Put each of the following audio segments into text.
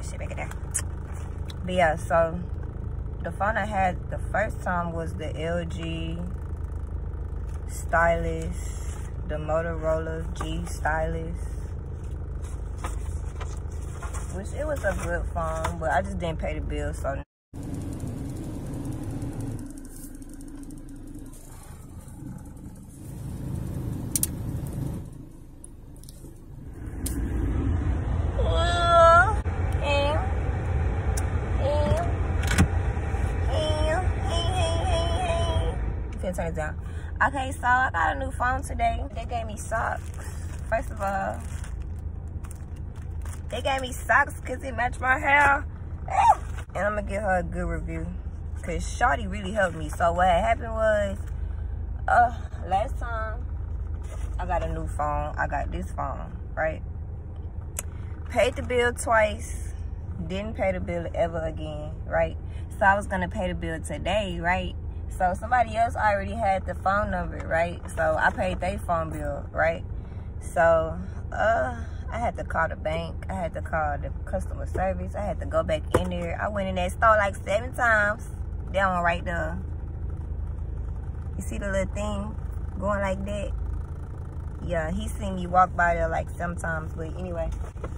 that shit back in there. But yeah, so the phone I had the first time was the LG Stylus, the Motorola G Stylus, which it was a good phone, but I just didn't pay the bill, so. Turn it down. Okay, so I got a new phone today. They gave me socks. First of all, they gave me socks because it matched my hair. And I'm gonna give her a good review because Shawty really helped me. So what had happened was, last time I got a new phone, I got this phone, right? Paid the bill twice, didn't pay the bill ever again, right? So I was gonna pay the bill today, right? So somebody else already had the phone number, right? So I paid their phone bill, right? So I had to call the bank. I had to call the customer service. I had to go back in there. I went in that store like 7 times. Down right there. You see the little thing going like that? Yeah, he seen me walk by there like sometimes. But anyway,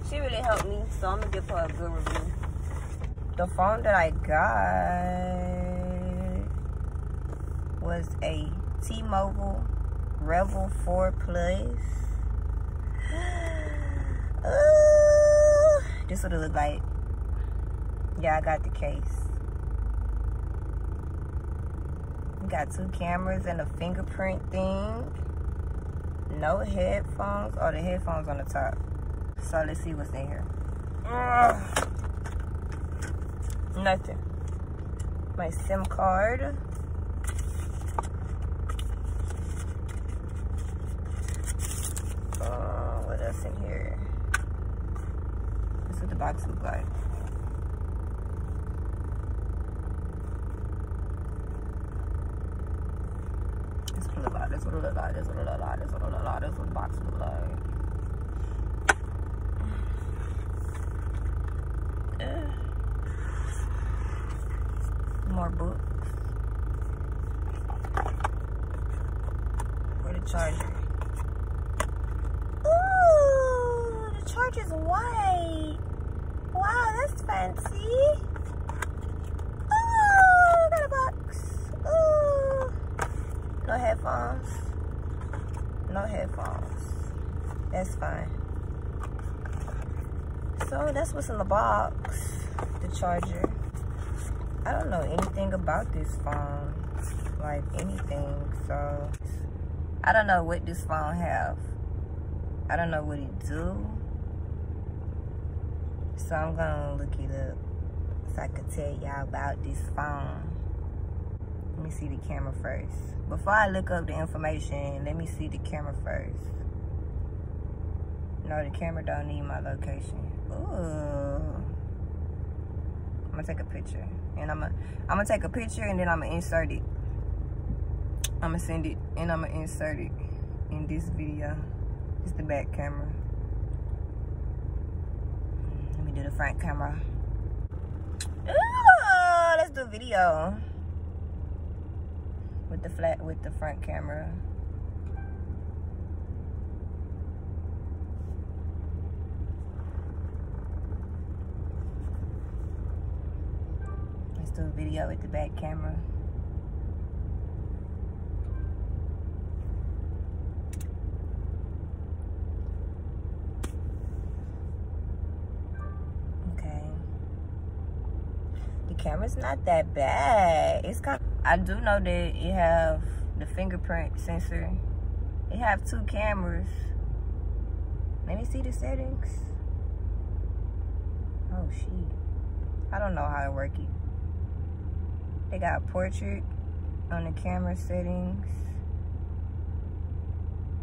she really helped me. So I'm going to give her a good review. The phone that I got was a T-Mobile REVVL 4 Plus. This what it look like. Yeah, I got the case. We got 2 cameras and a fingerprint thing. No headphones. Oh, the headphones on the top. So let's see what's in here. Nothing. My SIM card. What else in here? This is what the box looks like. This what it look like. This what it look like. This what it look like. This what it look like. This what the box look like. More books. Where the charger? Charger's white. Wow, that's fancy. Oh, got a box. Oh, no headphones. No headphones. That's fine. So that's what's in the box. The charger. I don't know anything about this phone, like anything. So I don't know what this phone have. I don't know what it do. So I'm gonna look it up so I can tell y'all about this phone. Let me see the camera first. Before I look up the information, let me see the camera first. No, the camera don't need my location. Ooh. I'm gonna take a picture. And I'm gonna take a picture and then I'm gonna insert it. I'm gonna send it and I'm gonna insert it in this video. It's the back camera. Let me do the front camera. Ooh, let's do a video with the front camera. Let's do a video with the back camera. Camera's not that bad. It's kind of, I do know that it have the fingerprint sensor. It have 2 cameras. Let me see the settings. Oh shit, I don't know how to work it. They got portrait on the camera settings.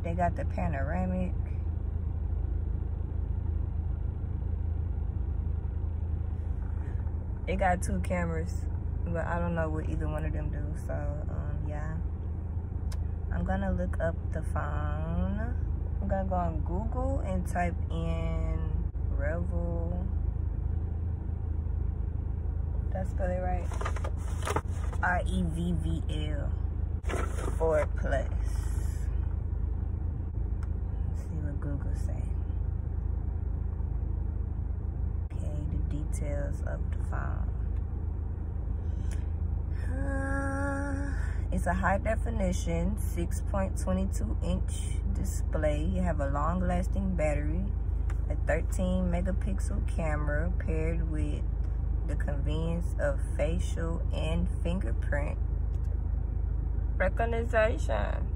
They got the panoramic. They got 2 cameras, but I don't know what either one of them do. So, yeah. I'm gonna look up the phone. I'm gonna go on Google and type in REVVL Did I spell it right? REVVL 4 Plus. Let's see what Google say. Okay, the details of the phone. It's a high definition 6.22 inch display. You have a long lasting battery, a 13 megapixel camera paired with the convenience of facial and fingerprint recognition.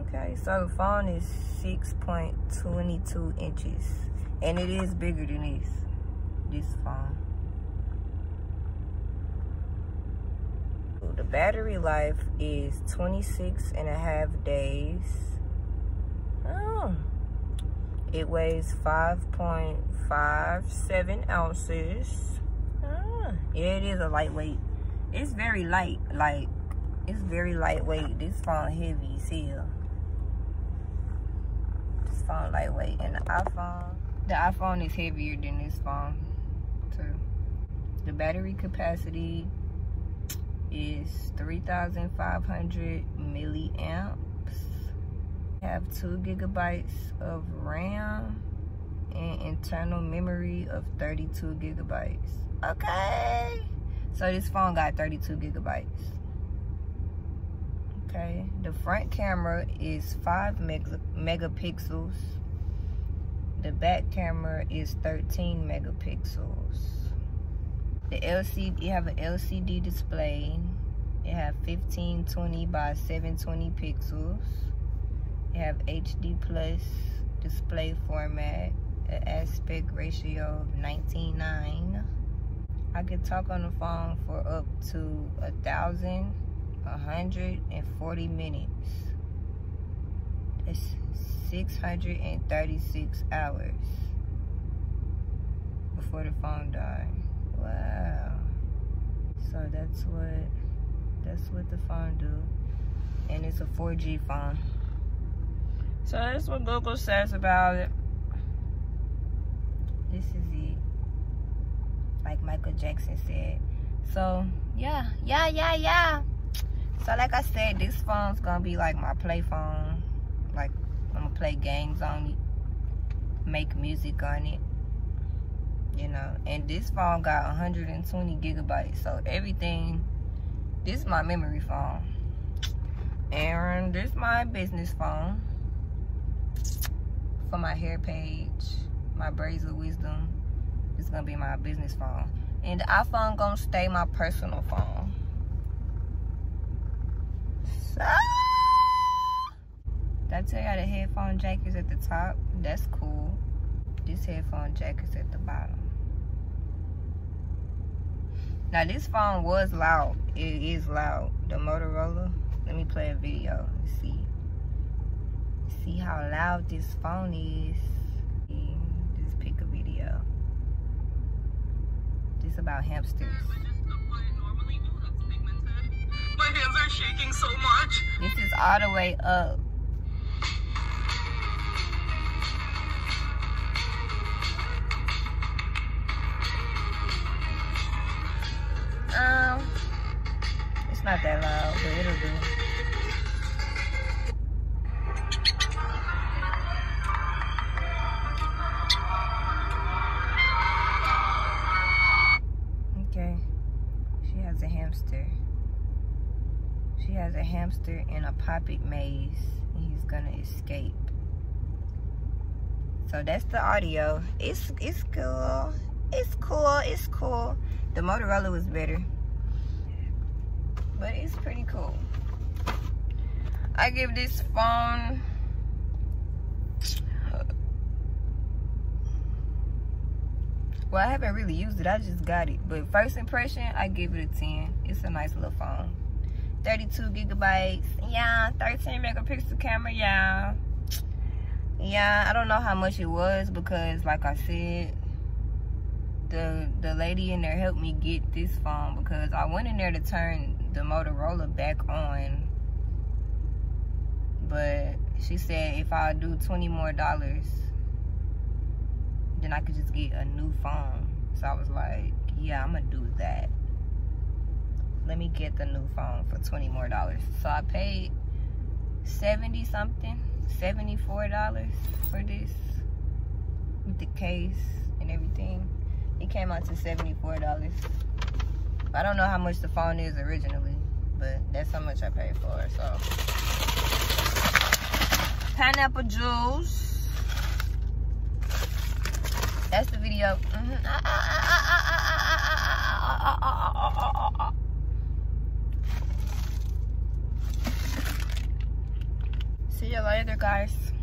Okay, so the phone is 6.22 inches, and it is bigger than this phone. The battery life is 26.5 days. Oh. It weighs 5.57 ounces. Yeah, it is a lightweight. It's very light. Like, it's very lightweight. This phone heavy as hell. This phone lightweight. And the iPhone is heavier than this phone too. The battery capacity is 3,500 milliamps. Have 2 gigabytes of RAM and internal memory of 32 gigabytes. Okay, so this phone got 32 gigabytes. Okay, the front camera is 5 megapixels. The back camera is 13 megapixels. The LCD, you have an LCD display. You have 1520 by 720 pixels. You have HD plus display format, an aspect ratio of 19:9. I could talk on the phone for up to 1,140 minutes. That's 636 hours before the phone died. Wow. So that's what the phone do. And it's a 4G phone. So that's what Google says about it. This is it. Like Michael Jackson said. So yeah. So like I said, this phone's gonna be like my play phone. Like, I'm gonna play games on it, make music on it, you know. And this phone got 120 gigabytes. So everything, this is my memory phone. And this is my business phone for my hair page, my Braids of Wisdom. It's gonna be my business phone. And the iPhone gonna stay my personal phone. So, did I tell y'all the headphone jack is at the top? That's cool. This headphone jack is at the bottom. Now this phone was loud. It is loud. The Motorola. Let me play a video and see how loud this phone is. Just pick a video. This about hamsters. My hands are shaking so much. This is all the way up. It's not that loud, but it'll do. Okay, she has a hamster. She has a hamster in a puppet maze, and he's gonna escape. So that's the audio. It's cool. It's cool. The Motorola was better, but it's pretty cool. I give this phone well, I haven't really used it. I just got it, but first impression, I give it a 10. It's a nice little phone. 32 gigabytes, yeah. 13 megapixel camera, yeah. I don't know how much it was because, like I said, the lady in there helped me get this phone because I went in there to turn the Motorola back on, but she said if I do $20 more, then I could just get a new phone. So I was like, yeah, I'm gonna do that. Let me get the new phone for $20 more. So I paid 70 something, $74 for this with the case and everything. It came out to $74. I don't know how much the phone is originally, but that's how much I paid for it. So pineapple juice. That's the video. See you later, guys.